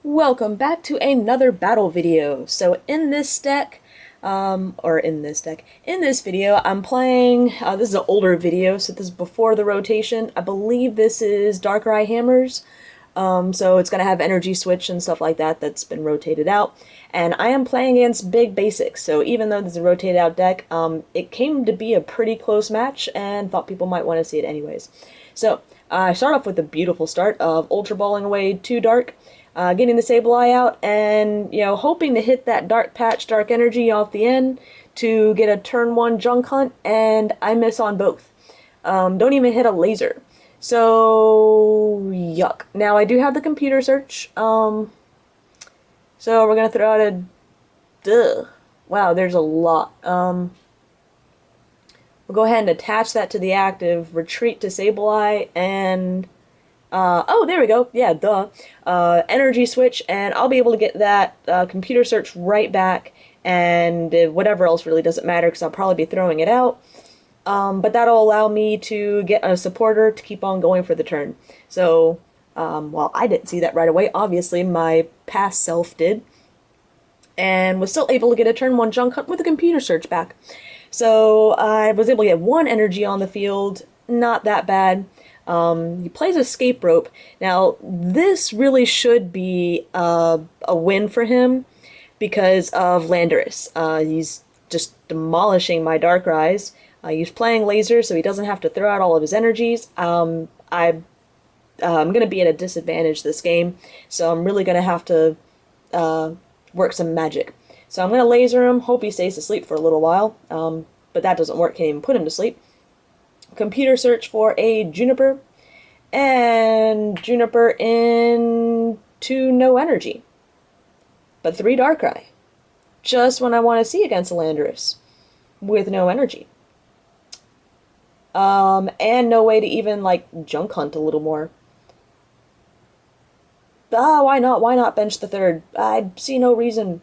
Welcome back to another battle video. So in this video, I'm playing, this is an older video, so this is before the rotation. I believe this is Darkrai Hammers, so it's going to have energy switch and stuff like that that's been rotated out. And I am playing against Big Basics, so even though this is a rotated out deck, it came to be a pretty close match and thought people might want to see it anyways. So, I start off with a beautiful start of Ultra Balling away 2 Dark, getting the Sableye out, and, hoping to hit that Dark Patch, Dark Energy off the end to get a turn 1 Junk Hunt, and I miss on both. Don't even hit a laser. So, yuck. Now, I do have the computer search, so we're gonna throw out a... Duh. Wow, there's a lot. We'll go ahead and attach that to the active, retreat to Sableye, and... oh, there we go. Yeah, duh. Energy switch, and I'll be able to get that computer search right back, and whatever else really doesn't matter, because I'll probably be throwing it out. But that'll allow me to get a supporter to keep on going for the turn. So, well, I didn't see that right away. Obviously, my past self did. And was still able to get a turn 1 Junk Hunt with a computer search back. So, I was able to get 1 energy on the field. Not that bad. He plays Escape Rope. Now, this really should be a win for him because of Landorus. He's just demolishing my Darkrai's. He's playing laser, so he doesn't have to throw out all of his energies. I'm going to be at a disadvantage this game, so I'm really going to have to work some magic. So I'm going to laser him, hope he stays asleep for a little while, but that doesn't work, can't even put him to sleep. Computer search for a Juniper, and Juniper into no energy, but 3 Darkrai, just when I want to see against a Landorus with no energy. And no way to even, like, Junk Hunt a little more. Why not? Why not bench the 3rd? I see no reason.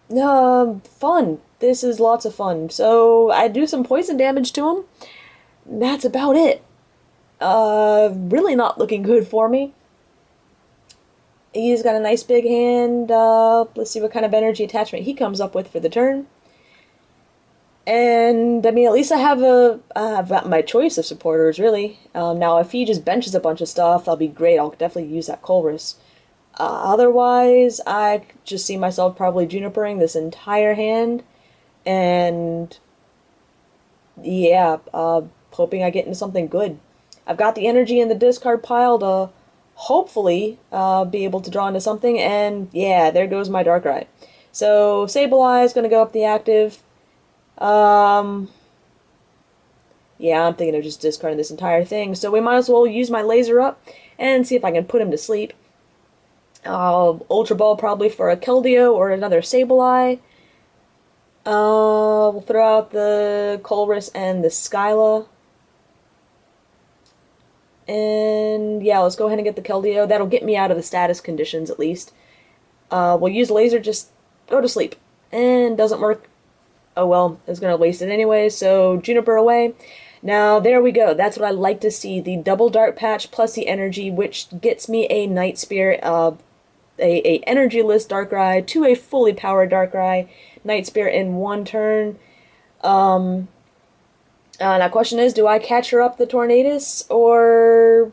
Fun. This is lots of fun. So, I do some poison damage to him. That's about it. Really not looking good for me. He's got a nice big hand. Let's see what kind of energy attachment he comes up with for the turn. And, I mean, at least I've got my choice of supporters, really. Now, if he just benches a bunch of stuff, that'll be great. I'll definitely use that Colress. Otherwise, I just see myself probably Junipering this entire hand. And, yeah, hoping I get into something good. I've got the energy in the discard pile to hopefully be able to draw into something. And, yeah, there goes my Darkrai. So, Sableye is going to go up the active. Yeah, I'm thinking of just discarding this entire thing. So we might as well use my laser up and see if I can put him to sleep. Ultra Ball probably for a Keldeo or another Sableye. We'll throw out the Colress and the Skyla. And yeah, let's go ahead and get the Keldeo. That'll get me out of the status conditions at least. We'll use laser, just go to sleep. And doesn't work. Oh well, it's going to waste it anyway, so Juniper away. Now, there we go. That's what I like to see. The double Dark Patch plus the energy, which gets me a Night Spirit, a energy-less Darkrai to a fully powered Darkrai. Night Spirit in 1 turn. Now, question is, do I catch her up the Tornadus, or...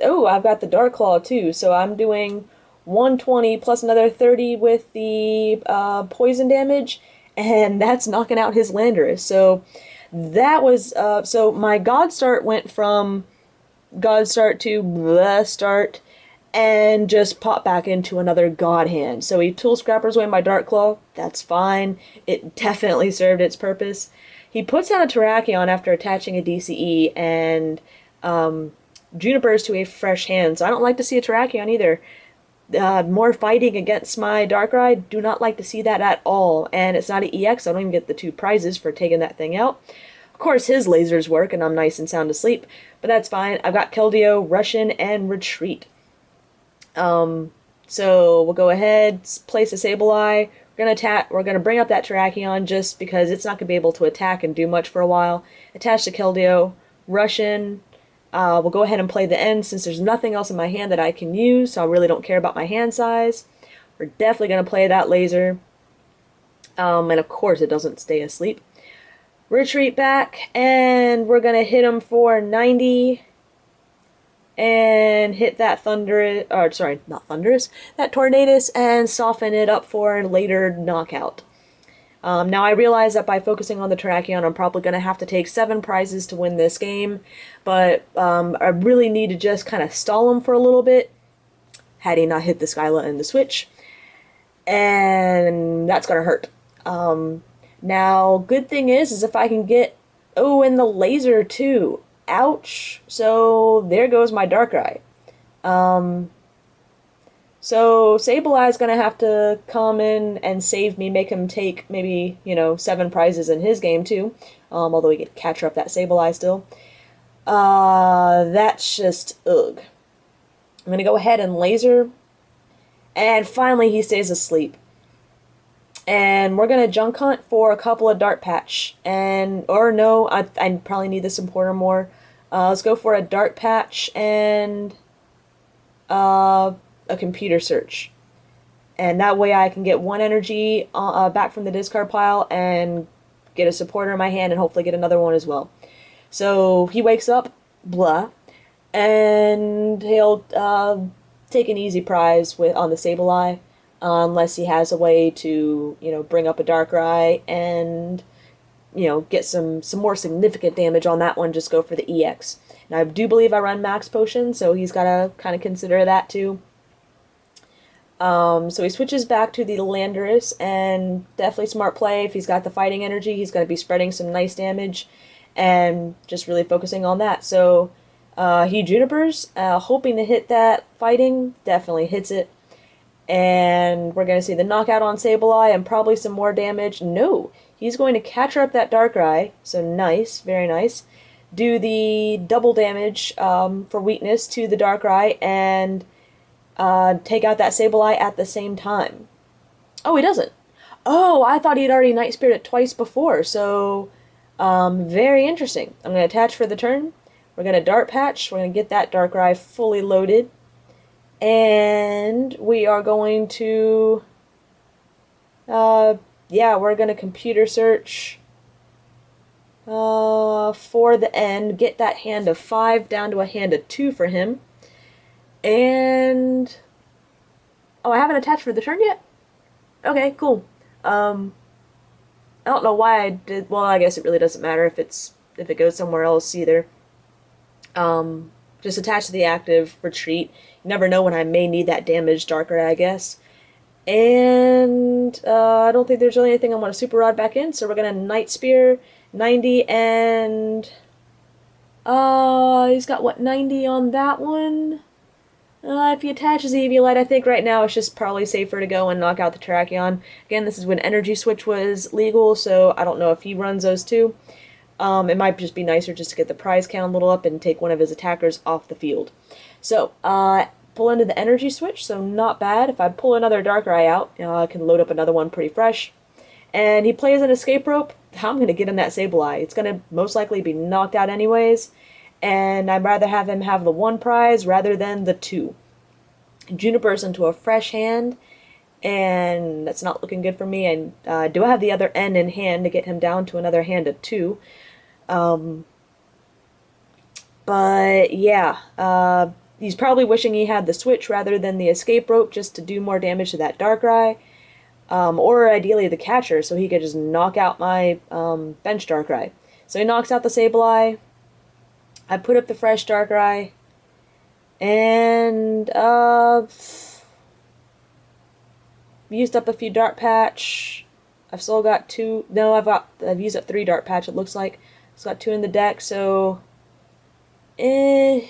Oh, I've got the Dark Claw, too, so I'm doing 120 plus another 30 with the poison damage, and that's knocking out his Landorus. So that was, so my God Start went from God Start to the Start, and just popped back into another God Hand. So he Tool Scrappers away my Dark Claw. That's fine. It definitely served its purpose. He puts down a Terrakion after attaching a DCE, and Junipers to a fresh hand. So I don't like to see a Terrakion either. More fighting against my Darkrai, do not like to see that at all. And it's not an EX, so I don't even get the 2 prizes for taking that thing out. Of course, his lasers work, and I'm nice and sound asleep, but that's fine. I've got Keldeo, Russian, and Retreat. So we'll go ahead, place a Sableye. We're gonna bring up that Terrakion just because it's not gonna be able to attack and do much for a while. Attach the Keldeo, Russian, We'll go ahead and play the end since there's nothing else in my hand that I can use, so I really don't care about my hand size. We're definitely going to play that laser. And of course it doesn't stay asleep. Retreat back, and we're going to hit him for 90. And hit that thunderous, or sorry, not thunderous, that tornadus, and soften it up for a later knockout. Now I realize that by focusing on the Terrakion, I'm probably going to have to take 7 prizes to win this game, but I really need to just kind of stall him for a little bit, had he not hit the Skyla and the switch, and that's going to hurt. Now, good thing is if I can get, oh, and the laser too. Ouch. So there goes my Darkrai. So Sableye's gonna have to come in and save me, make him take maybe, 7 prizes in his game too. Although he could catch up that Sableye still. That's just, ugh. I'm gonna go ahead and laser. And finally he stays asleep. And we're gonna junk hunt for a couple of Dart Patch, or no, I probably need the supporter more. Let's go for a Dart Patch and a computer search, and that way I can get 1 energy back from the discard pile and get a supporter in my hand and hopefully get another one as well. So he wakes up, blah, and he'll take an easy prize on the Sableye. Unless he has a way to, bring up a Darkrai and, get some more significant damage on that one, just go for the EX. Now, I do believe I run Max Potion, so he's got to kind of consider that too. So he switches back to the Landorus, and definitely smart play. If he's got the fighting energy, he's going to be spreading some nice damage and just really focusing on that. So he Junipers, hoping to hit that fighting, definitely hits it. And we're going to see the knockout on Sableye and probably some more damage. No, he's going to catch up that Darkrai, so nice, very nice. Do the double damage for weakness to the Darkrai and take out that Sableye at the same time. Oh, he doesn't. Oh, I thought he'd already Night Spirit it twice before, so very interesting. I'm going to attach for the turn. We're going to Dart Patch. We're going to get that Darkrai fully loaded. And we are going to, we're going to computer search for the end, get that hand of 5 down to a hand of 2 for him. And, oh, I haven't attached for the turn yet? Okay, cool. I don't know why I did, well, I guess it really doesn't matter if it goes somewhere else either. Just attach to the active retreat. You never know when I may need that damaged Darkrai, I guess. And I don't think there's really anything I want to Super Rod back in, so we're going to Night Spear, 90, and he's got, what, 90 on that one? If he attaches Eviolite, I think right now it's just probably safer to go and knock out the Terrakion. Again, this is when Energy Switch was legal, so I don't know if he runs those too. It might just be nicer just to get the prize count a little up and take one of his attackers off the field. So, pull into the energy switch, so not bad. If I pull another Darkrai out, I can load up another one pretty fresh. And he plays an escape rope. I'm going to get him that Sableye. It's going to most likely be knocked out anyways, and I'd rather have him have the 1 prize rather than the 2. Junipers into a fresh hand, and that's not looking good for me. And do I have the other N in hand to get him down to another hand of 2? But yeah, he's probably wishing he had the switch rather than the escape rope just to do more damage to that Darkrai. Or ideally the catcher, so he could just knock out my bench Darkrai. So he knocks out the Sableye. I put up the fresh Darkrai. And used up a few Dart Patch. I've still got 2. No, I've used up 3 Dart Patch, it looks like. It's got 2 in the deck, so I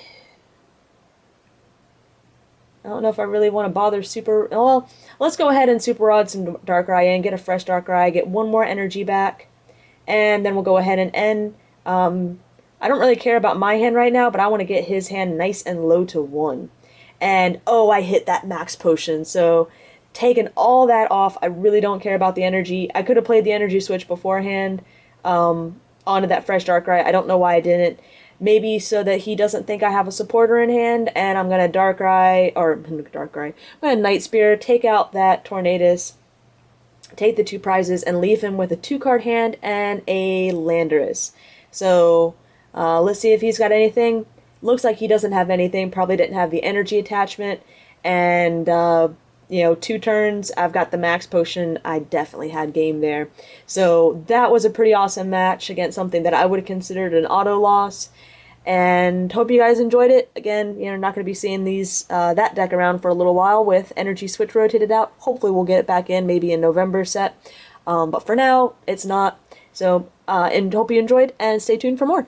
don't know if I really want to bother well, let's go ahead and Super Rod some Darkrai and get a fresh Darkrai, get 1 more energy back, and then we'll go ahead and end. I don't really care about my hand right now, but I want to get his hand nice and low to 1. And, oh, I hit that Max Potion, so taking all that off, I really don't care about the energy. I could have played the energy switch beforehand onto that fresh Darkrai. I don't know why I didn't. maybe so that he doesn't think I have a supporter in hand, and I'm gonna I'm gonna Night Spear, take out that Tornadus, take the 2 prizes, and leave him with a 2-card hand and a Landorus. So let's see if he's got anything. Looks like he doesn't have anything. Probably didn't have the energy attachment. And 2 turns, I've got the max potion. I definitely had game there. So that was a pretty awesome match against something that I would have considered an auto loss. And hope you guys enjoyed it. Again, not going to be seeing that deck around for a little while with Energy Switch rotated out. Hopefully we'll get it back in maybe in November set. But for now, it's not. So, and hope you enjoyed, and stay tuned for more.